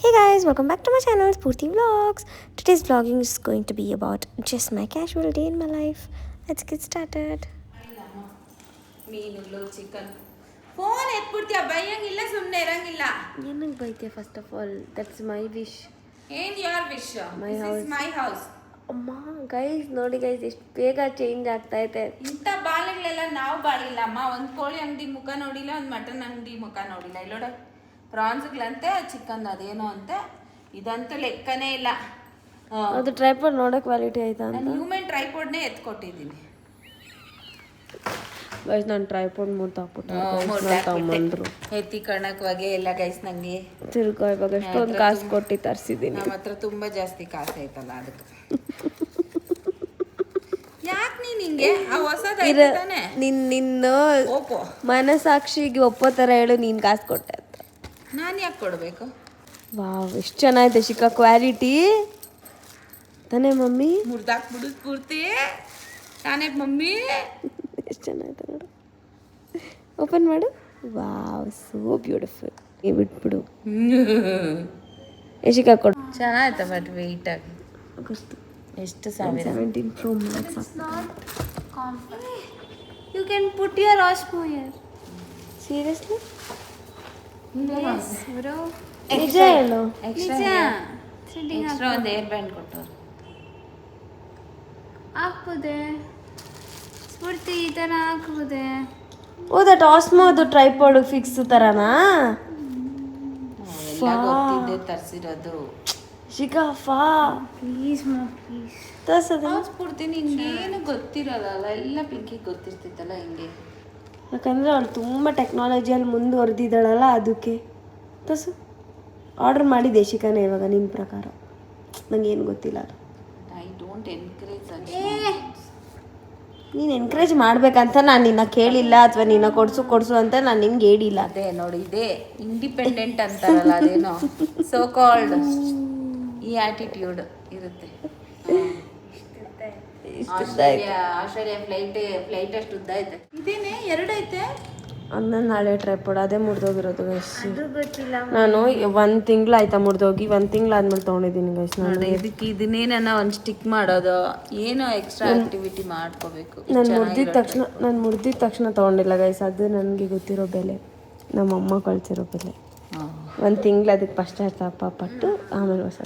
Hey guys, welcome back to my channel Spurti Vlogs. Today's vlogging is going to be about just my casual day in my life. Let's get started. ಮೀನುಗಳು chicken phone ಎತ್ಬಿಡ್ತೀಯ ಬೈಯಂಗಿಲ್ಲ ಸುಮ್ಮನೆ ಇರಂಗಿಲ್ಲ ಏನಕ್ಕೆ ಬೈತೀಯ first of all that's my wish ಏನ್ ಯಾರ್ wish my house ಅಮ್ಮ ಗೈಸ್ ನೋಡಿ ಗೈಸ್ ಎಷ್ಟು ಬೇಗ ಚೇಂಜ್ ಆಗ್ತಾ ಇದೆ. ಇಂಥ ಬಾಳೆಗಳೆಲ್ಲ ನಾವು ಬಾಳಿಲ್ಲ ಅಮ್ಮ. ಒಂದು ಕೋಳಿ ಅಂಗಡಿ ಮುಖ ನೋಡಿಲ್ಲ, ಒಂದು ಮಟನ್ ಅಂಗಡಿ ಮುಖ ನೋಡಿಲ್ಲ. ಇಲ್ಲೋಡ ಪ್ರಾನ್ಸ್ಗಳಂತೆ ಚಿಕನ್ ಅದೇನೋ ಅಂತೆ, ಇದಂತೂ ಲೆಕ್ಕನೇ ಇಲ್ಲ. ಅದು ಟ್ರೈಪಾಡ್ ನೋಡೋ ಕ್ವಾಲಿಟಿ ಆಯ್ತಾ ಅಂತ ನಾನು ಹ್ಯೂಮನ್ ಟ್ರೈಪಾಡ್ನೇ ಎತ್ಕೊಟ್ಟಿದ್ದೀನಿ ಗೈಸ್. ನಾನು ಟ್ರೈಪಾಡ್ ಮುರ್ದಾಕ್ಬಿಟ್ಟು ಎತ್ತಿ ಕಣಕ್ ಹೊಗೆ ಎಲ್ಲ ಗೈಸ್. ನಂಗೆ ತಿರ್ಗಾ ಇವಾಗ ಎಷ್ಟೊಂದು ಕಾಸು ಕೊಟ್ಟು ತರಿಸಿದ್ದೀನಿ. ನಮ್ಮ ಹತ್ರ ತುಂಬಾ ಜಾಸ್ತಿ ಕಾಸು ಐತಲ್ಲ ಅದಕ್ಕೆ. ಯಾಕೆ ನೀನ್ ಹಿಂಗೆ ಹೊಸದಾನೆ ನಿನ್ನ ಓಪೋ ಮನಸಾಕ್ಷಿಗೆ ಒಪ್ಪೋ ಥರ ಹೇಳು, ನೀನು ಕಾಸು ಕೊಟ್ಟೆ ಅಂತ. ನಾನು ಯಾಕೆ ಕೊಡಬೇಕು? ವಾವ್, ಎಷ್ಟು ಚೆನ್ನಾಗಿದೆ ಶಿಖಾ, ಕ್ವಾಲಿಟಿ ತಾನೇ ಮಮ್ಮಿ? ಮುರ್ದಾಕ್ಬಿಡು ಪೂರ್ತಿ ತಾನೇ ಮಮ್ಮಿ. ಎಷ್ಟು ಚೆನ್ನಾಗಿದೆ ನೋಡು, ಓಪನ್ ಮಾಡು. Wow, so beautiful. ನೀವು ಬಿಟ್ಬಿಡು. ಶಿಖಾ ಕೊಡು. ಚೆನ್ನಾಯ್ತ ಬಟ್ ವೆಯ್ಟ್ ಆಗಿ ಎಷ್ಟು ಸಾವಿರ? 17 Pro Max. You can put your Osmo here. Seriously? Yes, bro. ನಿಜ ಹೇಳು. ಎಕ್ಸ್ಟ್ರಾ ಒಂದು ಏರ್ ಬ್ಯಾಂಡ್ ಕೊಟ್ಟವ್ರು. ಹಾಕ್ಬೋದೆ ಸ್ಫೂರ್ತಿ, ಈ ಥರ ಹಾಕ್ಬೋದೆ. ಓ ದಟ್ ಆಸ್ಮೋ ಅದು ಟ್ರೈಪಾಡ್ ಫಿಕ್ಸ್ ಥರನಾ? ಎಲ್ಲ ಗೊತ್ತಿದ್ದೆ ತರಿಸಿರೋದು. ಶಿಖಾ ಫಾ ಪ್ಲೀಸ್ ಮಾ ಪ್ಲೀಸ್. ತರ್ಸೋದು ಸ್ಫೂರ್ತಿ ನಿನ್ಗೇನು ಗೊತ್ತಿರಲ್ಲ, ಎಲ್ಲ ಪಿಂಕಿಗೆ ಗೊತ್ತಿರ್ತಿತ್ತಲ್ಲ ಹಿಂಗೆ. ಯಾಕಂದರೆ ಅವಳು ತುಂಬ ಟೆಕ್ನಾಲಜಿಯಲ್ಲಿ ಮುಂದುವರೆದಿದ್ದಾಳಲ್ಲ, ಅದಕ್ಕೆ ತಸು ಆರ್ಡ್ರ್ ಮಾಡಿದ್ದೆ ಶಿಖಾನೇ. ಇವಾಗ ನಿನ್ನ ಪ್ರಕಾರ ನನಗೇನು ಗೊತ್ತಿಲ್ಲ. I don't encourage. ನೀನು ಎನ್ಕರೇಜ್ ಮಾಡ್ಬೇಕಂತ ನಾನು ನಿನ್ನ ಕೇಳಿಲ್ಲ, ಅಥವಾ ನಿನ್ನ ಕೊಡ್ಸು ಅಂತ ನಾನು ನಿನ್ಗೆ ಹೇಳಿಲ್ಲ. ಅದೇ ನೋಡಿ, ಇದೇ ಇಂಡಿಪೆಂಡೆಂಟ್ ಅಂತಾರಲ್ಲ, ಅದೇನೋ ಸೋ ಕಾಲ್ಡ್ ಈ ಆಟಿಟ್ಯೂಡ್ ಇರುತ್ತೆ. ಆಸ್ಟ್ರೇಲಿಯಾ ಫ್ಲೈಟ್ ಅಷ್ಟು ಉದ್ದ ಐತೆ. ಇದೇನೆ ಎರಡೈತೆ. ಅನ್ನ ನಾಳೆ ಟ್ರೈಪಾಡ್ ಅದೇ ಮುರಿದೋಗಿರೋದು ಗೈಸ್. ಅದು ಗೊತ್ತಿಲ್ಲ. ನಾನು 1 ತಿಂಗಳು ಆಯ್ತಾ ಮುರಿದೋಗಿ, 1 ತಿಂಗಳು ಆದ್ಮೇಲೆ ತೊಗೊಂಡಿದ್ದೀನಿ ಗೈಸ್. ನಾನು ಇದಕ್ಕೆ ಇದನ್ನೇನ ಒಂದು ಸ್ಟಿಕ್ ಮಾಡೋದು, ಏನೋ ಎಕ್ಸ್ಟ್ರಾ ಆಕ್ಟಿವಿಟಿ ಮಾಡ್ಕೋಬೇಕು. ನಾನು ಮುರಿದಿದ ತಕ್ಷಣ ತೊಗೊಂಡಿಲ್ಲ ಗೈಸ್. ಅದು ನನಗೆ ಗೊತ್ತಿರೋ ಬೆಲೆ, ನಮ್ಮಮ್ಮ ಕಳ್ಸಿರೋ ಬೆಲೆ. 1 ತಿಂಗಳು ಅದಕ್ಕೆ ಪಶ್ಚಾತ್ತಾಪ ಪಟ್ಟು ಆಮೇಲೆ ಹೊಸ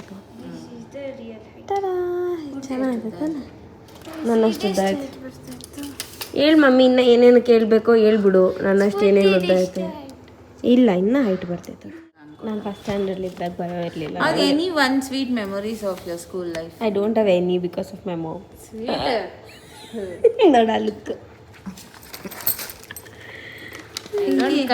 ಚೆನ್ನಾಗಿದೆ ತಾನೆ. ನನ್ನಷ್ಟು ಉದ್ದ ಆಯ್ತು. ಹೇಳು ಮಮ್ಮಿ, ಇನ್ನು ಏನೇನು ಕೇಳಬೇಕೋ ಹೇಳ್ಬಿಡು. ನನ್ನಷ್ಟು ಏನೇನು ಉದ್ದ ಐತೆ? ಇಲ್ಲ, ಇನ್ನೂ ಹೈಟ್ ಬರ್ತೈತೆ. ನಾನು ಫಸ್ಟ್ ಸ್ಟ್ಯಾಂಡರ್ಡ್ ಇದ್ದಾಗ ಭಯ ಇರಲಿಲ್ಲ. Any one sweet memories of your school life? I don't have any because of my mom. ನೋಡ look.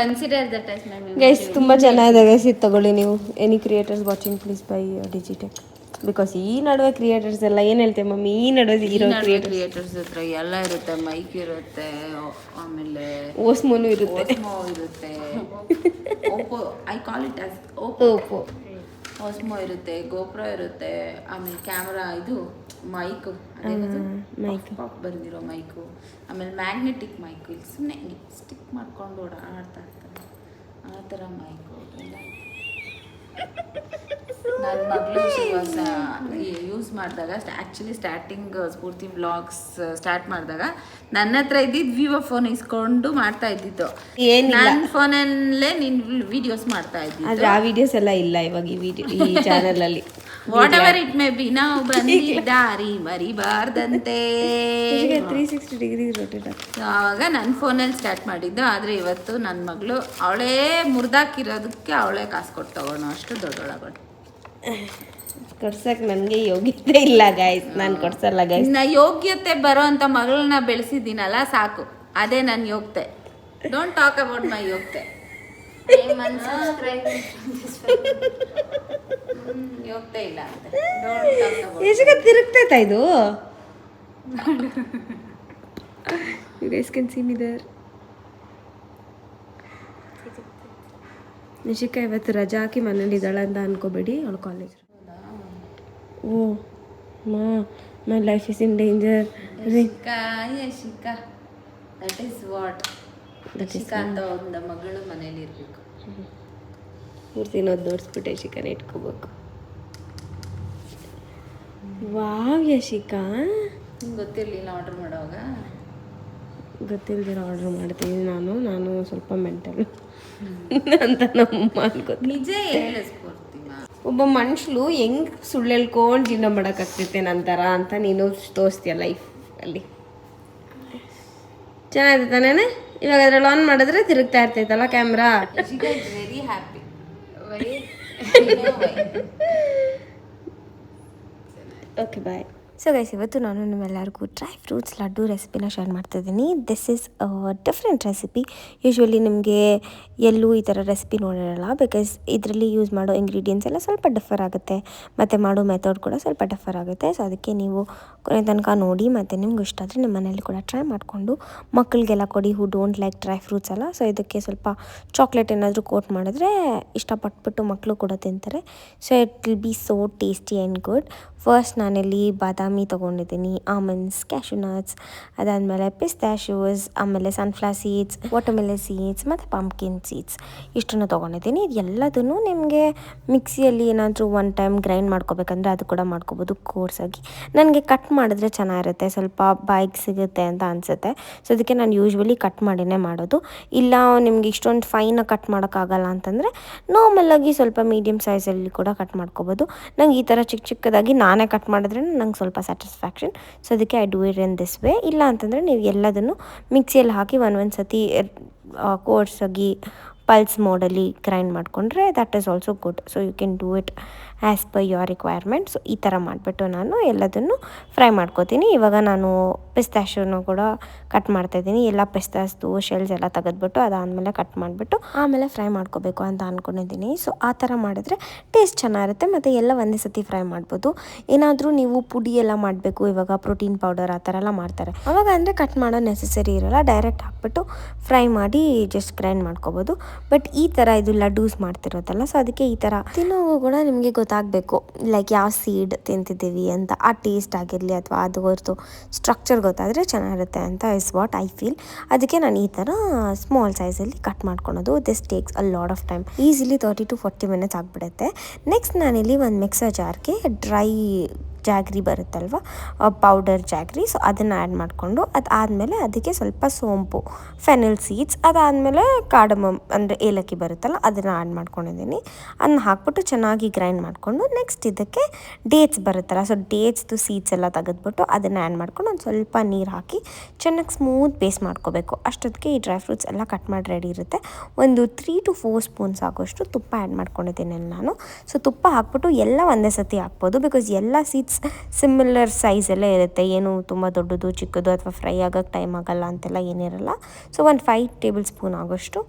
Consider that as my memory. Guys ತುಂಬ ಚೆನ್ನಾಗಿದೆ ಗೈಸ್, ಇದು ತಗೊಳ್ಳಿ ನೀವು. Any creators watching please by Digitech. Because ಈ ನಡುವೆ creators ಎಲ್ಲ ಏನು ಹೇಳ್ತೇವೆ ಮಮ್ಮಿ, ಈ ನಡುವೆ ಇರೋ ಕ್ರಿಯೇಟರ್ಸ್ ಹತ್ರ ಎಲ್ಲ ಇರುತ್ತೆ. ಮೈಕ್ ಇರುತ್ತೆ, ಆಮೇಲೆ ಓಸ್ಮೋನು ಇರುತ್ತೆ, ಇರುತ್ತೆ. Oppo, I call it as Oppo. ಓಸ್ಮೋ ಇರುತ್ತೆ, ಗೋಪ್ರೋ ಇರುತ್ತೆ, ಆಮೇಲೆ ಕ್ಯಾಮ್ರಾ, ಇದು ಮೈಕು, ಮೈಕ್ ಬಂದಿರೋ ಮೈಕು, ಆಮೇಲೆ ಮ್ಯಾಗ್ನೆಟಿಕ್ ಮೈಕು. ಇಲ್ಲಿ ಸುಮ್ಮನೆ ಸ್ಟಿಕ್ ಮಾಡ್ಕೊಂಡು ಓಡಾಡ್ತಾ ಇರ್ತಾರೆ, ಆ ಥರ ಮೈಕು ಎಲ್ಲ. ನನ್ನ ಮಗಳು ಯೂಸ್ ಮಾಡಿದಾಗ, ಆ್ಯಕ್ಚುಲಿ ಸ್ಟಾರ್ಟಿಂಗ್ ಸ್ಫೂರ್ತಿ ವ್ಲಾಗ್ಸ್ ಸ್ಟಾರ್ಟ್ ಮಾಡಿದಾಗ ನನ್ನ ಹತ್ರ ಇದ್ದಿದ್ದು ವಿವೋ ಫೋನ್ ಇಸ್ಕೊಂಡು ಮಾಡ್ತಾ ಇದ್ದಿದ್ದು. ನನ್ನ ಫೋನಲ್ಲೇ ನೀನು ವಿಡಿಯೋಸ್ ಮಾಡ್ತಾ ಇದ್ದಿದ್ದು. ಆದರೆ ಆ ವಿಡಿಯೋಸ್ ಎಲ್ಲ ಇಲ್ಲ ಇವಾಗ ಈ ಚಾನಲಲ್ಲಿ. What ever it may be, ನಾವು ಬಂದಿದ್ದಾರಿ ಮರಿಬಾರ್ದಂತೆ. 360 ಡಿಗ್ರಿ ರೊಟೇಟ್ ಆಗ್ತದೆ. ಆವಾಗ ನನ್ನ ಫೋನಲ್ಲಿ ಸ್ಟಾರ್ಟ್ ಮಾಡಿದ್ದು. ಆದರೆ ಇವತ್ತು ನನ್ನ ಮಗಳು ಅವಳೇ ಮುರಿದಾಕಿರೋದಕ್ಕೆ ಅವಳೇ ಕಾಸು ಕೊಟ್ಟು ತಗೋಣ ಅಷ್ಟು ದೊಡ್ಡೊಳಗಳು. ಕೊಡ್ಸಕ್ಕೆ ನನಗೆ ಯೋಗ್ಯತೆ ಇಲ್ಲ ಗೈಸ್, ನಾನು ಕೊಡ್ಸಲ್ಲ ಗೈಸ್. ಯೋಗ್ಯತೆ ಬರೋ ಅಂಥ ಮಗಳನ್ನ ಬೆಳೆಸಿದ್ದೀನಲ್ಲ, ಸಾಕು, ಅದೇ ನನ್ನ ಯೋಗ್ಯತೆ. ಡೋಂಟ್ ಟಾಕ್ ಅಬೌಟ್ ಮೈ ಯೋಗ್ಯತೆ. ಯೋಗ್ಯತೆ ಇಲ್ಲ ಅಂತ ಎಷ್ಟು ತಿರುಗ್ತೈತಾ ಇದು? You guys can see me there. Nishika ಇವತ್ತು ರಜಾ ಹಾಕಿ ಮನೇಲಿ ಇದ್ದಾಳೆ ಅಂತ ಅನ್ಕೋಬೇಡಿ, ಅವಳು college. Oh my life is in danger. Yashika, that is what. Yashika ಅಂತ ಒಂದು ಮಗಳು ಮನೇಲಿ ಇರಬೇಕು. ಪೂರ್ತಿ ನೋದು ನೋಡಿಸ್ಬಿಟ್ಟೆ ಯಶಿಕಾನ ಇಟ್ಕೋಬೇಕು. ವಾವ್ ಯಶಿಕಾ, ನಿಂಗೆ ಗೊತ್ತಿರಲಿಲ್ಲ ಆರ್ಡ್ರ್ ಮಾಡುವಾಗ? ಗೊತ್ತಿಲ್ದಿರ ಆರ್ಡ್ರ್ ಮಾಡ್ತೀನಿ ನಾನು ಸ್ವಲ್ಪ ಮೆಂಟಲ್ ಅಂತ ನಮ್ಮ ಅನ್ಕೋತೀನಿ. ನಿಜ ಹೇಳು ಸ್ಫೂರ್ತಿನ. ಒಬ್ಬ ಮನುಷ್ಯಲು ಹೆಂಗೆ ಸುಳ್ಳು ಹೇಳ್ಕೊಂಡು ಜೀವನ ಮಾಡೋಕ್ಕಾಗ್ತೈತೆ ನಂತರ ಅಂತ ನೀನು ತೋರಿಸ್ತೀಯ ಲೈಫಲ್ಲಿ. ಚೆನ್ನಾಗಿದೆ ತಾನೇ? ಇವಾಗ ಅದ್ರಲ್ಲಿ ಆನ್ ಮಾಡಿದ್ರೆ ತಿರುಗ್ತಾ ಇರ್ತೈತಲ್ಲ camera. Very happy. Okay bye. So guys, ಇವತ್ತು ನಾನು ನಿಮ್ಮೆಲ್ಲರಿಗೂ ಡ್ರೈ ಫ್ರೂಟ್ಸ್ ಲಡ್ಡು ರೆಸಿಪಿನ ಶೇರ್ ಮಾಡ್ತಿದ್ದೀನಿ. This is different recipe. Usually ನಿಮಗೆ ಎಲ್ಲೂ ಈ ಥರ ರೆಸಿಪಿ ನೋಡಿರಲ್ಲ, ಬಿಕಾಸ್ ಇದರಲ್ಲಿ ಯೂಸ್ ಮಾಡೋ ಇಂಗ್ರೀಡಿಯೆಂಟ್ಸ್ ಎಲ್ಲ ಸ್ವಲ್ಪ ಡಿಫರ್ ಆಗುತ್ತೆ ಮತ್ತು ಮಾಡೋ ಮೆಥಡ್ ಕೂಡ ಸ್ವಲ್ಪ ಡಿಫರ್ ಆಗುತ್ತೆ. ಸೊ ಅದಕ್ಕೆ ನೀವು ಕೊನೆ ತನಕ ನೋಡಿ ಮತ್ತು ನಿಮ್ಗೆ ಇಷ್ಟ ಆದರೆ ನಿಮ್ಮ ಮನೇಲಿ ಕೂಡ ಟ್ರೈ ಮಾಡಿಕೊಂಡು ಮಕ್ಕಳಿಗೆಲ್ಲ ಕೊಡಿ, who don't like dry fruits ಎಲ್ಲ. ಸೊ ಇದಕ್ಕೆ ಸ್ವಲ್ಪ ಚಾಕ್ಲೇಟ್ ಏನಾದರೂ ಕೋಟ್ ಮಾಡಿದ್ರೆ ಇಷ್ಟಪಟ್ಬಿಟ್ಟು ಮಕ್ಕಳು ಕೂಡ ತಿಂತಾರೆ. So it will be so tasty and good. First ನಾನಿಲ್ಲಿ ಬಾದಾಮಿ ತೊಗೊಂಡಿದ್ದೀನಿ, ಆಮಂಡ್ಸ್, ಕ್ಯಾಶು ನಟ್ಸ್, ಅದಾದಮೇಲೆ ಪಿಸ್ತಾಶ್ಯೂಸ್, ಆಮೇಲೆ ಸನ್ಫ್ಲವರ್ ಸೀಡ್ಸ್, ವಾಟರ್ಮೆಲನ್ ಸೀಡ್ಸ್ ಮತ್ತು ಪಂಪ್ಕಿನ್ ಸೀಡ್ಸ್ ಇಷ್ಟನ್ನು ತೊಗೊಂಡಿದ್ದೀನಿ. ಇದು ಎಲ್ಲದನ್ನು ನಿಮಗೆ ಮಿಕ್ಸಿಯಲ್ಲಿ ಏನಾದರೂ ಒನ್ ಟೈಮ್ ಗ್ರೈಂಡ್ ಮಾಡ್ಕೋಬೇಕಂದ್ರೆ ಅದು ಕೂಡ ಮಾಡ್ಕೋಬೋದು ಕೋರ್ಸಾಗಿ. ನನಗೆ ಕಟ್ ಮಾಡಿದ್ರೆ ಚೆನ್ನಾಗಿರುತ್ತೆ, ಸ್ವಲ್ಪ ಬಾಯಿಗೆ ಸಿಗುತ್ತೆ ಅಂತ ಅನಿಸುತ್ತೆ. ಸೊ ಅದಕ್ಕೆ ನಾನು ಯೂಶ್ವಲಿ ಕಟ್ ಮಾಡಿನೇ ಮಾಡೋದು. ಇಲ್ಲ ನಿಮ್ಗೆ ಇಷ್ಟೊಂದು ಫೈನಾಗಿ ಕಟ್ ಮಾಡೋಕ್ಕಾಗಲ್ಲ ಅಂತಂದರೆ ನಾರ್ಮಲಾಗಿ ಸ್ವಲ್ಪ ಮೀಡಿಯಮ್ ಸೈಜಲ್ಲಿ ಕೂಡ ಕಟ್ ಮಾಡ್ಕೋಬೋದು. ನಂಗೆ ಈ ಥರ ಚಿಕ್ಕ ಚಿಕ್ಕದಾಗಿ ನಾನೇ ಕಟ್ ಮಾಡಿದ್ರೆ ನಂಗೆ ಸ್ವಲ್ಪ ಸ್ಯಾಟಿಸ್ಫ್ಯಾಕ್ಷನ್. ಸೊ ಅದಕ್ಕೆ I do it in this way. ಇಲ್ಲ ಅಂತಂದರೆ ನೀವು ಎಲ್ಲದನ್ನು ಮಿಕ್ಸಿಯಲ್ಲಿ ಹಾಕಿ ಒಂದು ಸತಿ ಕೋರ್ಸಾಗಿ ಪಲ್ಸ್ ಮೋಡಲ್ಲಿ ಗ್ರೈಂಡ್ ಮಾಡಿಕೊಂಡ್ರೆ that is also good. So you can do it as per your requirement. So ಈ ಥರ ಮಾಡಿಬಿಟ್ಟು ನಾನು ಎಲ್ಲದನ್ನು ಫ್ರೈ ಮಾಡ್ಕೋತೀನಿ. ಇವಾಗ ನಾನು ಪಿಸ್ತಾಶ್ಯೂನು ಕೂಡ ಕಟ್ ಮಾಡ್ತಾಯಿದ್ದೀನಿ. ಎಲ್ಲ ಪಿಸ್ತಾಸ್ದು ಶೆಲ್ಸ್ ಎಲ್ಲ ತೆಗೆದ್ಬಿಟ್ಟು ಅದಾದಮೇಲೆ ಕಟ್ ಮಾಡಿಬಿಟ್ಟು ಆಮೇಲೆ ಫ್ರೈ ಮಾಡ್ಕೋಬೇಕು ಅಂತ ಅಂದ್ಕೊಂಡಿದ್ದೀನಿ. ಸೊ ಆ ಥರ ಮಾಡಿದ್ರೆ ಟೇಸ್ಟ್ ಚೆನ್ನಾಗಿರುತ್ತೆ ಮತ್ತು ಎಲ್ಲ ಒಂದೇ ಸತಿ ಫ್ರೈ ಮಾಡ್ಬೋದು. ಏನಾದರೂ ನೀವು ಪುಡಿ ಎಲ್ಲ ಮಾಡಬೇಕು, ಇವಾಗ ಪ್ರೋಟೀನ್ ಪೌಡರ್ ಆ ಥರ ಎಲ್ಲ ಮಾಡ್ತಾರೆ, ಅವಾಗ ಅಂದರೆ ಕಟ್ ಮಾಡೋ ನೆಸೆಸರಿ ಇರೋಲ್ಲ, ಡೈರೆಕ್ಟ್ ಹಾಕ್ಬಿಟ್ಟು ಫ್ರೈ ಮಾಡಿ ಜಸ್ಟ್ ಗ್ರೈಂಡ್ ಮಾಡ್ಕೋಬೋದು. ಬಟ್ ಈ ಥರ ಇದು ಲಡ್ಡೂಸ್ ಮಾಡ್ತಿರೋದಲ್ಲ, ಸೊ ಅದಕ್ಕೆ ಈ ಥರ ತಿನ್ನೋವು ಕೂಡ ನಿಮಗೆ ಗೊತ್ತಾಗಬೇಕು, ಲೈಕ್ ಯಾವ ಸೀಡ್ ತಿಂತಿದ್ದೀವಿ ಅಂತ. ಆ ಟೇಸ್ಟ್ ಆಗಿರಲಿ ಅಥವಾ ಅದರದ್ದು ಸ್ಟ್ರಕ್ಚರ್ ಗೊತ್ತಾದರೆ ಚೆನ್ನಾಗಿರುತ್ತೆ ಅಂತ ಇಸ್ ವಾಟ್ ಐ ಫೀಲ್. ಅದಕ್ಕೆ ನಾನು ಈ ಥರ ಸ್ಮಾಲ್ ಸೈಜಲ್ಲಿ ಕಟ್ ಮಾಡ್ಕೊಳೋದು. This takes a lot of time, easily 30 to 40 minutes ಆಗಿಬಿಡುತ್ತೆ. ನೆಕ್ಸ್ಟ್ ನಾನಿಲ್ಲಿ ಒಂದು ಮಿಕ್ಸರ್ ಜಾರ್ಗೆ ಡ್ರೈ ಜಾಗ್ರಿ ಬರುತ್ತಲ್ವ, ಪೌಡರ್ ಜಾಗ್ರಿ, ಸೊ ಅದನ್ನು ಆ್ಯಡ್ ಮಾಡಿಕೊಂಡು ಅದಾದಮೇಲೆ ಅದಕ್ಕೆ ಸ್ವಲ್ಪ ಸೋಂಪು, ಫೆನಿಲ್ ಸೀಡ್ಸ್, ಅದಾದಮೇಲೆ ಕಾರ್ಡಮಮ್ ಅಂದರೆ ಏಲಕ್ಕಿ ಬರುತ್ತಲ್ಲ ಅದನ್ನು ಆ್ಯಡ್ ಮಾಡ್ಕೊಂಡಿದ್ದೀನಿ. ಅದನ್ನ ಹಾಕ್ಬಿಟ್ಟು ಚೆನ್ನಾಗಿ ಗ್ರೈಂಡ್ ಮಾಡಿಕೊಂಡು ನೆಕ್ಸ್ಟ್ ಇದಕ್ಕೆ ಡೇಟ್ಸ್ ಬರುತ್ತಲ್ಲ, ಸೊ ಡೇಟ್ಸ್ದು ಸೀಡ್ಸ್ ಎಲ್ಲ ತೆಗೆದ್ಬಿಟ್ಟು ಅದನ್ನು ಆ್ಯಡ್ ಮಾಡ್ಕೊಂಡು ಒಂದು ಸ್ವಲ್ಪ ನೀರು ಹಾಕಿ ಚೆನ್ನಾಗಿ ಸ್ಮೂತ್ ಪೇಸ್ಟ್ ಮಾಡ್ಕೋಬೇಕು. ಅಷ್ಟೊತ್ತಿಗೆ ಈ ಡ್ರೈ ಫ್ರೂಟ್ಸ್ ಎಲ್ಲ ಕಟ್ ಮಾಡಿ ರೆಡಿ ಇರುತ್ತೆ. ಒಂದು 3 to 4 ಸ್ಪೂನ್ಸ್ ಆಗೋಷ್ಟು ತುಪ್ಪ ಆ್ಯಡ್ ಮಾಡ್ಕೊಂಡಿದ್ದೀನಿ ನಾನು. ಸೊ ತುಪ್ಪ ಹಾಕ್ಬಿಟ್ಟು ಎಲ್ಲ ಒಂದೇ ಸತಿ ಹಾಕ್ಬೋದು, ಬಿಕಾಸ್ ಎಲ್ಲ ಸೀಡ್ಸ್ ಸಿಮಿಲರ್ ಸೈಜಲ್ಲೇ ಇರುತ್ತೆ, ಏನು ತುಂಬ ದೊಡ್ಡದು ಚಿಕ್ಕದು ಅಥವಾ ಫ್ರೈ ಆಗೋಕ್ಕೆ ಟೈಮ್ ಆಗೋಲ್ಲ ಅಂತೆಲ್ಲ ಏನಿರಲ್ಲ. ಸೊ ಒಂದು 5 ಟೇಬಲ್ ಸ್ಪೂನ್ ಆಗೋಷ್ಟು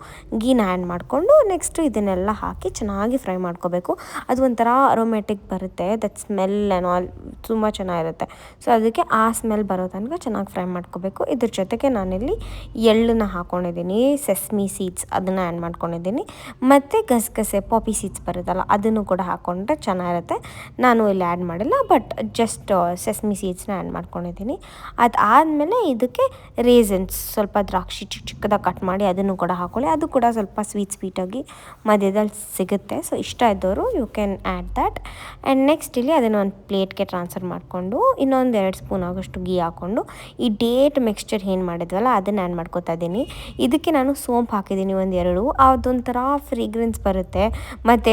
ಗೀನ ಆ್ಯಡ್ ಮಾಡಿಕೊಂಡು ನೆಕ್ಸ್ಟು ಇದನ್ನೆಲ್ಲ ಹಾಕಿ ಚೆನ್ನಾಗಿ ಫ್ರೈ ಮಾಡ್ಕೋಬೇಕು. ಅದು ಒಂಥರ ಅರೋಮ್ಯಾಟಿಕ್ ಬರುತ್ತೆ, ದಟ್ ಸ್ಮೆಲ್ ಆ್ಯಂಡ್ ಆಲ್ ತುಂಬ ಚೆನ್ನಾಗಿರುತ್ತೆ. ಸೊ ಅದಕ್ಕೆ ಆ ಸ್ಮೆಲ್ ಬರೋ ತನಕ ಚೆನ್ನಾಗಿ ಫ್ರೈ ಮಾಡ್ಕೋಬೇಕು. ಇದ್ರ ಜೊತೆಗೆ ನಾನಿಲ್ಲಿ ಎಳ್ಳನ್ನು ಹಾಕ್ಕೊಂಡಿದ್ದೀನಿ, ಸೆಸ್ಮಿ ಸೀಡ್ಸ್ ಅದನ್ನು ಆ್ಯಡ್ ಮಾಡ್ಕೊಂಡಿದ್ದೀನಿ, ಮತ್ತು ಗಸಗಸೆ ಪಾಪಿ ಸೀಡ್ಸ್ ಬರುತ್ತಲ್ಲ ಅದನ್ನು ಕೂಡ ಹಾಕ್ಕೊಂಡ್ರೆ ಚೆನ್ನಾಗಿರುತ್ತೆ. ನಾನು ಇಲ್ಲಿ ಆ್ಯಡ್ ಮಾಡಿಲ್ಲ, ಬಟ್ ಜಸ್ಟ್ ಸೆಸ್ಮಿ ಸೀಡ್ಸ್ನ ಆ್ಯಡ್ ಮಾಡ್ಕೊಂಡಿದ್ದೀನಿ. ಅದಾದಮೇಲೆ ಇದಕ್ಕೆ ರೇಸನ್ಸ್, ಸ್ವಲ್ಪ ದ್ರಾಕ್ಷಿ ಚಿಕ್ಕ ಚಿಕ್ಕದಾಗಿ ಕಟ್ ಮಾಡಿ ಅದನ್ನು ಕೂಡ ಹಾಕೊಳ್ಳಿ. ಅದು ಕೂಡ ಸ್ವಲ್ಪ ಸ್ವೀಟಾಗಿ ಮಧ್ಯದಲ್ಲಿ ಸಿಗುತ್ತೆ. ಸೊ ಇಷ್ಟ ಇದ್ದವರು you can add that. And next ಇಲ್ಲಿ ಅದನ್ನು ಒಂದು ಪ್ಲೇಟ್ಗೆ ಟ್ರಾನ್ಸ್ಫರ್ ಮಾಡಿಕೊಂಡು ಇನ್ನೊಂದು 2 ಸ್ಪೂನ್ ಆಗೋಷ್ಟು ಗೀ ಹಾಕ್ಕೊಂಡು ಈ ಡೇಟ್ ಮಿಕ್ಸ್ಚರ್ ಏನು ಮಾಡಿದ್ವಲ್ಲ ಅದನ್ನು ಆ್ಯಡ್ ಮಾಡ್ಕೊತಾ ಇದ್ದೀನಿ. ಇದಕ್ಕೆ ನಾನು ಸೋಂಪು ಹಾಕಿದ್ದೀನಿ 1-2, ಅದೊಂಥರ ಫ್ರೇಗ್ರೆನ್ಸ್ ಬರುತ್ತೆ ಮತ್ತು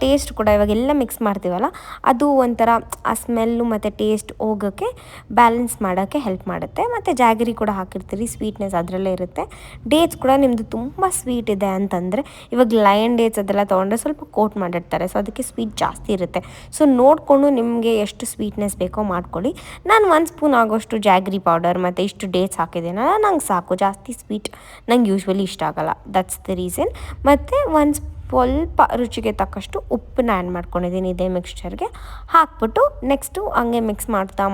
ಟೇಸ್ಟ್ ಕೂಡ ಇವಾಗೆಲ್ಲ ಮಿಕ್ಸ್ ಮಾಡ್ತೀವಲ್ಲ ಅದು ಒಂಥರ ಆ ಸ್ಮೆಲ್ಲು ಮತ್ತು ಟೇಸ್ಟ್ ಹೋಗೋಕ್ಕೆ ಬ್ಯಾಲೆನ್ಸ್ ಮಾಡೋಕ್ಕೆ ಹೆಲ್ಪ್ ಮಾಡುತ್ತೆ. ಮತ್ತು ಜಾಗರಿ ಕೂಡ ಹಾಕಿರ್ತೀರಿ, ಸ್ವೀಟ್ನೆಸ್ ಅದರಲ್ಲೇ ಇರುತ್ತೆ. ಡೇಟ್ಸ್ ಕೂಡ ನಿಮ್ಮದು ತುಂಬ ಸ್ವೀಟ್ ಇದೆ ಅಂತಂದರೆ, ಇವಾಗ ಲಯನ್ ಡೇಟ್ಸ್ ಅದೆಲ್ಲ ತೊಗೊಂಡ್ರೆ ಸ್ವಲ್ಪ ಕೋಟ್ ಮಾಡಿರ್ತಾರೆ, ಸೊ ಅದಕ್ಕೆ ಸ್ವೀಟ್ ಜಾಸ್ತಿ ಇರುತ್ತೆ. ಸೊ ನೋಡಿಕೊಂಡು ನಿಮಗೆ ಎಷ್ಟು ಸ್ವೀಟ್ನೆಸ್ ಬೇಕೋ ಮಾಡ್ಕೊಳ್ಳಿ. ನಾನು 1 ಸ್ಪೂನ್ ಆಗೋಷ್ಟು ಜಾಗ್ರಿ ಪೌಡರ್ ಮತ್ತು ಇಷ್ಟು ಡೇಟ್ಸ್ ಹಾಕಿದ್ದೀನಲ್ಲ, ನಂಗೆ ಸಾಕು, ಜಾಸ್ತಿ ಸ್ವೀಟ್ ನಂಗೆ ಯೂಶ್ವಲಿ ಇಷ್ಟ ಆಗೋಲ್ಲ, ದಟ್ಸ್ ದ ರೀಸನ್. ಮತ್ತು ಸ್ವಲ್ಪ ರುಚಿಗೆ ತಕ್ಕಷ್ಟು ಉಪ್ಪನ್ನ ಆ್ಯಡ್ ಮಾಡ್ಕೊಂಡಿದ್ದೀನಿ ಇದೇ ಮಿಕ್ಸ್ಚರ್ಗೆ ಹಾಕ್ಬಿಟ್ಟು ನೆಕ್ಸ್ಟು ಹಂಗೆ ಮಿಕ್ಸ್ ಮಾಡ್ತಾ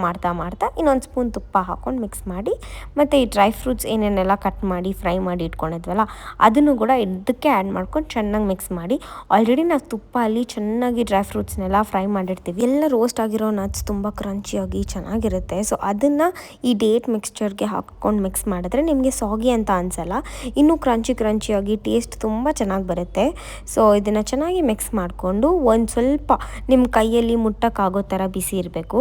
ಇನ್ನೊಂದು ಸ್ಪೂನ್ ತುಪ್ಪ ಹಾಕ್ಕೊಂಡು ಮಿಕ್ಸ್ ಮಾಡಿ, ಮತ್ತು ಈ ಡ್ರೈ ಫ್ರೂಟ್ಸ್ ಏನೇನೆಲ್ಲ ಕಟ್ ಮಾಡಿ ಫ್ರೈ ಮಾಡಿ ಇಟ್ಕೊಂಡಿದ್ವಲ್ಲ ಅದನ್ನು ಕೂಡ ಇದಕ್ಕೆ ಆ್ಯಡ್ ಮಾಡ್ಕೊಂಡು ಚೆನ್ನಾಗಿ ಮಿಕ್ಸ್ ಮಾಡಿ. ಆಲ್ರೆಡಿ ನಾವು ತುಪ್ಪ ಅಲ್ಲಿ ಚೆನ್ನಾಗಿ ಡ್ರೈ ಫ್ರೂಟ್ಸ್ನೆಲ್ಲ ಫ್ರೈ ಮಾಡಿರ್ತೀವಿ, ಎಲ್ಲ ರೋಸ್ಟ್ ಆಗಿರೋ ನಟ್ಸ್ ತುಂಬ ಕ್ರಂಚಿಯಾಗಿ ಚೆನ್ನಾಗಿರುತ್ತೆ. ಸೊ ಅದನ್ನು ಈ ಡೇಟ್ ಮಿಕ್ಸ್ಚರ್ಗೆ ಹಾಕ್ಕೊಂಡು ಮಿಕ್ಸ್ ಮಾಡಿದ್ರೆ ನಿಮಗೆ ಸಾಗಿ ಅಂತ ಅನಿಸಲ್ಲ, ಇನ್ನೂ ಕ್ರಂಚಿಯಾಗಿ ಟೇಸ್ಟ್ ತುಂಬ ಚೆನ್ನಾಗಿ ಬರುತ್ತೆ. ಸೊ ಇದನ್ನು ಚೆನ್ನಾಗಿ ಮಿಕ್ಸ್ ಮಾಡಿಕೊಂಡು ಒಂದು ಸ್ವಲ್ಪ ನಿಮ್ಮ ಕೈಯಲ್ಲಿ ಮುಟ್ಟಕ್ಕಾಗೋ ಥರ ಬಿಸಿ ಇರಬೇಕು,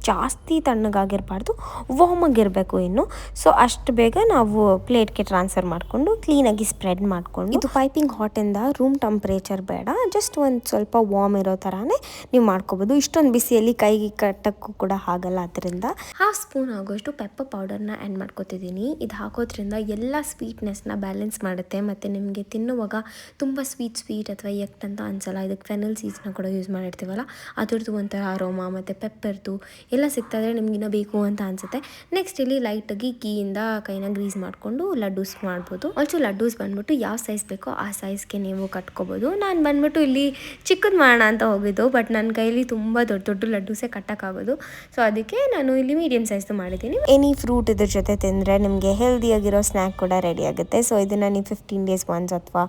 ಜಾಸ್ತಿ ತಣ್ಣಗಾಗಿರಬಾರ್ದು, ವಾರ್ಮ್ ಆಗಿರಬೇಕು ಇನ್ನು. ಸೊ ಅಷ್ಟು ಬೇಗ ನಾವು ಪ್ಲೇಟ್ಗೆ ಟ್ರಾನ್ಸ್ಫರ್ ಮಾಡಿಕೊಂಡು ಕ್ಲೀನಾಗಿ ಸ್ಪ್ರೆಡ್ ಮಾಡಿಕೊಂಡು, ಇದು ಪೈಪಿಂಗ್ ಹಾಟಿಂದ ರೂಮ್ ಟೆಂಪ್ರೇಚರ್ ಬೇಡ, ಜಸ್ಟ್ ಒಂದು ಸ್ವಲ್ಪ ವಾರ್ಮ್ ಇರೋ ಥರನೇ ನೀವು ಮಾಡ್ಕೋಬೋದು. ಇಷ್ಟೊಂದು ಬಿಸಿಯಲ್ಲಿ ಕೈಗೆ ಕಟ್ಟಕ್ಕೂ ಕೂಡ ಆಗಲ್ಲ. ಅದರಿಂದ 1/2 ಸ್ಪೂನ್ ಆಗೋಷ್ಟು ಪೆಪ್ಪರ್ ಪೌಡರ್ನ ಆ್ಯಡ್ ಮಾಡ್ಕೋತಿದ್ದೀನಿ. ಇದು ಹಾಕೋದ್ರಿಂದ ಎಲ್ಲ ಸ್ವೀಟ್ನೆಸ್ನ ಬ್ಯಾಲೆನ್ಸ್ ಮಾಡುತ್ತೆ ಮತ್ತು ನಿಮಗೆ ತಿನ್ನುವಾಗ ತುಂಬ ಸ್ವೀಟ್ ಅಥವಾ ಎಕ್ಟ್ ಅಂತ ಅನ್ಸಲ್ಲ. ಇದಕ್ಕೆ ಫೆನಲ್ ಸೀಡ್ಸ್ನ ಕೂಡ ಯೂಸ್ ಮಾಡಿರ್ತೀವಲ್ಲ, ಅದ್ರದ್ದು ಒಂಥರ ಅರೋಮಾ ಮತ್ತು ಪೆಪ್ಪರ್ದು ಎಲ್ಲ ಸಿಗ್ತಾಯಿದ್ರೆ ನಿಮಗಿನ್ನ ಬೇಕು ಅಂತ ಅನಿಸುತ್ತೆ. ನೆಕ್ಸ್ಟ್ ಇಲ್ಲಿ ಲೈಟಾಗಿ ಕೀಯಿಂದ ಕೈನ ಗ್ರೀಸ್ ಮಾಡಿಕೊಂಡು ಲಡ್ಡೂಸ್ ಮಾಡ್ಬೋದು. ಆಲ್ಸೋ ಲಡ್ಡೂಸ್ ಬಂದ್ಬಿಟ್ಟು ಯಾವ ಸೈಜ್ ಬೇಕೋ ಆ ಸೈಜ್ಗೆ ನೀವು ಕಟ್ಕೋಬೋದು. ನಾನು ಬಂದ್ಬಿಟ್ಟು ಇಲ್ಲಿ ಚಿಕ್ಕದು ಮಾಡೋಣ ಅಂತ ಹೋಗಿದ್ದು, ಬಟ್ ನನ್ನ ಕೈಲಿ ತುಂಬ ದೊಡ್ಡ ಲಡ್ಡೂಸೇ ಕಟ್ಟೋಕ್ಕಾಗೋದು. ಸೊ ಅದಕ್ಕೆ ನಾನು ಇಲ್ಲಿ ಮೀಡಿಯಮ್ ಸೈಜ್ದು ಮಾಡಿದ್ದೀನಿ. ಎನಿ ಫ್ರೂಟ್ ಇದ್ರ ಜೊತೆ ತಿಂದರೆ ನಿಮಗೆ ಹೆಲ್ದಿಯಾಗಿರೋ ಸ್ನ್ಯಾಕ್ ಕೂಡ ರೆಡಿ ಆಗುತ್ತೆ. ಸೊ ಇದನ್ನು ನೀವು 15 days ಒನ್ಸ್ ಅಥವಾ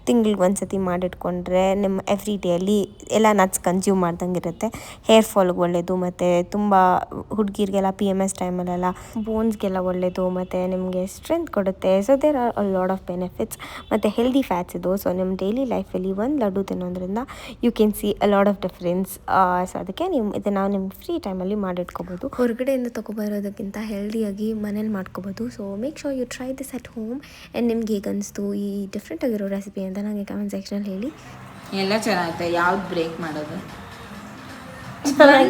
ತಿಂಗ್ಳಿಗೆ ಒಂದ್ಸತಿ ಮಾಡಿಟ್ಕೊಂಡ್ರೆ ನಿಮ್ಮ ಎವ್ರಿ ಡೇಯಲ್ಲಿ ಎಲ್ಲ ನಟ್ಸ್ ಕನ್ಸ್ಯೂಮ್ ಮಾಡ್ದಂಗೆ ಇರುತ್ತೆ. ಹೇರ್ ಫಾಲ್ಗೆ ಒಳ್ಳೆಯದು, ಮತ್ತು ತುಂಬ ಹುಡುಗಿರಿಗೆಲ್ಲ PMS ಟೈಮಲ್ಲೆಲ್ಲ ಬೋನ್ಸ್ಗೆಲ್ಲ ಒಳ್ಳೆಯದು, ಮತ್ತು ನಿಮಗೆ ಸ್ಟ್ರೆಂತ್ ಕೊಡುತ್ತೆ. So there are a lot of benefits ಮತ್ತು ಹೆಲ್ದಿ ಫ್ಯಾಟ್ಸ್ ಇದು. ಸೊ ನಿಮ್ಮ ಡೈಲಿ ಲೈಫಲ್ಲಿ ಒಂದು ಲಡ್ಡು ತಿನ್ನೋದ್ರಿಂದ you can see a lot of difference. So ಅದಕ್ಕೆ ನೀವು ಇದನ್ನು ನಿಮ್ಮ ಫ್ರೀ ಟೈಮಲ್ಲಿ ಮಾಡಿಟ್ಕೋಬೋದು. ಹೊರಗಡೆಯಿಂದ ತೊಗೊಬರೋದಕ್ಕಿಂತ ಹೆಲ್ದಿಯಾಗಿ ಮನೇಲಿ ಮಾಡ್ಕೋಬೋದು. So make sure you try this at home. And ನಿಮ್ಗೆ ಹೇಗೆ ಅನಿಸ್ತು ಈ ಡಿಫ್ರೆಂಟ್ ಆಗಿರೋ ರೆಸಿಪಿ ಅಂತ ನನಗೆ ಕಮೆಂಟ್ ಸೆಕ್ಷನಲ್ಲಿ ಹೇಳಿ. ಎಲ್ಲ ಚೆನ್ನಾಗೈತೆ. ಯಾವ್ದು ಬ್ರೇಕ್ ಮಾಡೋದು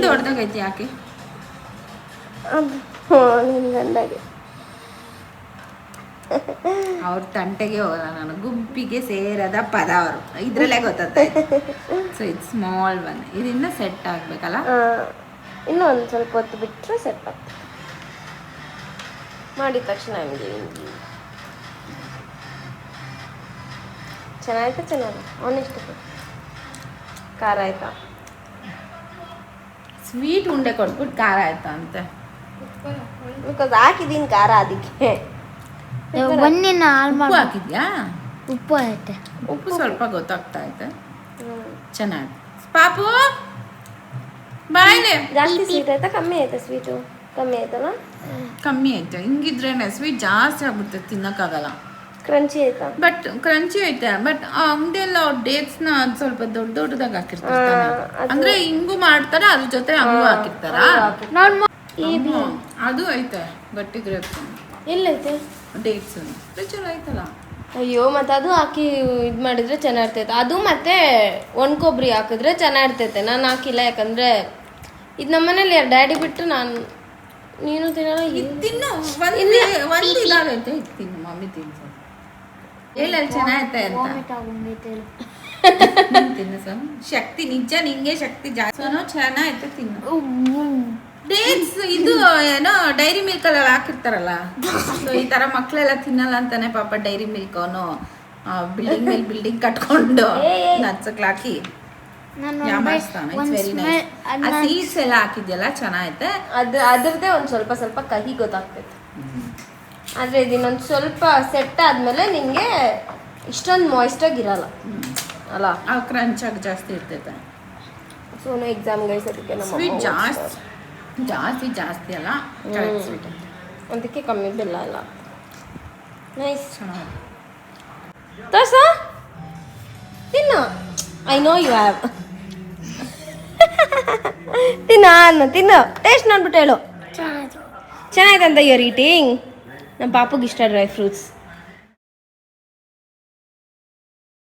ದೊಡ್ಡದಾಗೈತಿ ಯಾಕೆ ಗಂಡಾಗೆ ಅವ್ರ ತಂಟೆಗೆ ಹೋಗಲ್ಲ, ನಾನು ಗುಂಪಿಗೆ ಸೇರದ ಪದ ಅವರು ಇದ್ರಲ್ಲೇ ಗೊತ್ತಾಗ್ತೈತೆ. ಸೊ ಇದು ಸ್ಮಾಲ್ ಒನ್, ಇದರಿಂದ ಸೆಟ್ ಆಗ್ಬೇಕಲ್ಲ. ಇನ್ನೂ ಒಂದು ಸ್ವಲ್ಪ ಹೊತ್ತು ಬಿಟ್ಟರೆ ಸೆಟ್ ಆಗ್ತದೆ. ಮಾಡಿದ ತಕ್ಷಣ ನಮಗೆ ಚೆನ್ನಾಯ್ತಾ? ಚೆನ್ನಾಗಿ ಆನೆಸ್ಟ್ ಖಾರ ಆಯ್ತಾ? ಸ್ವೀಟ್ ಉಂಡೆ ಕೊಟ್ಬಿಟ್ಟು ಖಾರ ಆಯ್ತಾ ಅಂತ ಬಿಕಾಸ್ ಹಾಕಿದ್ದೀನಿ ಖಾರ, ಅದಕ್ಕೆ ಒಂದಿನ ಹಾಳು ಉಪ್ಪು ಹಾಕಿದ್ಯಾ? ಉಪ್ಪು ಐತೆ. ಉಪ್ಪು ಸ್ವಲ್ಪ ಗೊತ್ತಾಗ್ತಾ ಐತೆ. ಚೆನ್ನಾಗಿ ಪಾಪು ಬಾಯ್ಲೆ. ಜಾಸ್ತಿ ಸ್ವೀಟ್ ಆಯ್ತಾ ಕಮ್ಮಿ ಆಯ್ತಾ? ಸ್ವೀಟು ಕಮ್ಮಿ ಆಯ್ತಲ್ಲ? ಕಮ್ಮಿ ಐತೆ. ಹಿಂಗಿದ್ರೇನೆ ಸ್ವೀಟ್ ಜಾಸ್ತಿ ಆಗ್ಬಿಡುತ್ತೆ, ತಿನ್ನಕ್ಕಾಗಲ್ಲ. ಕ್ರಂಚಿ ಆಯ್ತಾ? ಬಟ್ ಕ್ರಂಚಿ ಐತೆ. ಬಟ್ ಅಂಗಡಿಯೆಲ್ಲ ಅವ್ರ ಡೇಟ್ಸ್ನ ಸ್ವಲ್ಪ ದೊಡ್ಡದಾಗಿ ಹಾಕಿರ್ತಾರೆ. ಅಂದ್ರೆ ಹಿಂಗು ಮಾಡ್ತಾರ, ಅದ್ರ ಜೊತೆ ಹಂಗು ಹಾಕಿರ್ತಾರ. ಅದು ಐತೆ ಗಟ್ಟಿ ಗ್ರೇಪ್ಸ್. ಎಲ್ಲೈತೆ ಡೇಟ್ಸ್? ಚಲೋ ಐತಲ್ಲ. ಅಯ್ಯೋ, ಮತ್ತೆ ಅದು ಹಾಕಿ ಇದು ಮಾಡಿದ್ರೆ ಚೆನ್ನಾಗಿರ್ತೈತೆ. ಅದು ಮತ್ತೆ ಒಣ ಕೊಬ್ಬರಿ ಹಾಕಿದ್ರೆ ಚೆನ್ನಾಗಿರ್ತೈತೆ. ನಾನು ಹಾಕಿಲ್ಲ, ಯಾಕಂದ್ರೆ ಇದು ನಮ್ಮನೇಲಿ ಡ್ಯಾಡಿ ಬಿಟ್ಟು ನೀನು ತಿನ್ನಲ್ಲ. ತಿನ್ನು, ಒಂದು ಇದಾಗೈತೆ, ಇದು ತಿನ್ನು. ಮಮ್ಮಿ ತಿನ್ಸು ಎಲ್ಲ ಚೆನ್ನಾಗೈತೆ ಅಂತ ತಿನ್ನು ಸರ್. ಶಕ್ತಿ ನಿಜ, ನಿಂಗೆ ಶಕ್ತಿ ಜಾಸ್ತಿ. ಚೆನ್ನಾಗೈತೆ, ತಿನ್ನು. ಡೇಟ್ಸ್ ಇದು ಏನೋ ಡೈರಿ ಮಿಲ್ಕ್ ಅಲ್ಲಿ ಹಾಕಿರ್ತಾರಲ್ಲ, ಸೊ ಈ ತರ ಮಕ್ಳೆಲ್ಲ ತಿನ್ನಲ್ಲ ಅಂತಾನೆ ಪಾಪ ಡೈರಿ ಮಿಲ್ಕ್ ಅವನು ಬಿಲ್ಡಿಂಗ್ ಮೇಲೆ ಬಿಲ್ಡಿಂಗ್ ಕಟ್ಕೊಂಡು ನಚ್ಚಕ್ಲ ಹಾಕಿ ಯಾಮಾರಿಸ್ತಾನೆ. It's very nice. ಆ ಸೀಡ್ಸ್ ಎಲ್ಲ ಹಾಕಿದ್ಯಲ್ಲ ಚೆನ್ನಾಗೈತೆ. ಅದ್ರದ್ದೇ ಒಂದು ಸ್ವಲ್ಪ ಕಹಿ ಗೊತ್ತಾಗ್ತೈತೆ. ಆದರೆ ಇದನ್ನೊಂದು ಸ್ವಲ್ಪ ಸೆಟ್ ಆದಮೇಲೆ ನಿಮಗೆ ಇಷ್ಟೊಂದು ಮಾಯ್ಸ್ಟಾಗಿರಲ್ಲ ಅಲ್ಲ, ಆ ಕ್ರಂಚ್ ಆಗಿ ಜಾಸ್ತಿ ಇರ್ತೈತೆ. ಸೋನು ಎಕ್ಸಾಮ್ ಗೈಸ್, ಅದಕ್ಕೆ ನಮ್ಮ ಸ್ವೀಟ್ ಜಾಸ್ತಿ ಅಲ್ಲ, ಕರೆಕ್ಟ್ ಸ್ವೀಟ್. ಅದಕ್ಕೆ ಕಮ್ಮಿ ಬೆಲ್ಲ ಅಲ್ಲ. ನೈಸ್. ಚೆನ್ನಾಗಿ ತೋರ್ಸ ತಿನ್ನು. I know you have. ತಿನ್ನು ಟೇಸ್ಟ್ ನೋಡ್ಬಿಟ್ಟು ಹೇಳು. ಚೆನ್ನಾಯ್ತಂತ ಯು ಆರ್ ಈಟಿಂಗ್. ನಮ್ಮ ಪಾಪುಗೆ ಇಷ್ಟ ಡ್ರೈ ಫ್ರೂಟ್ಸ್.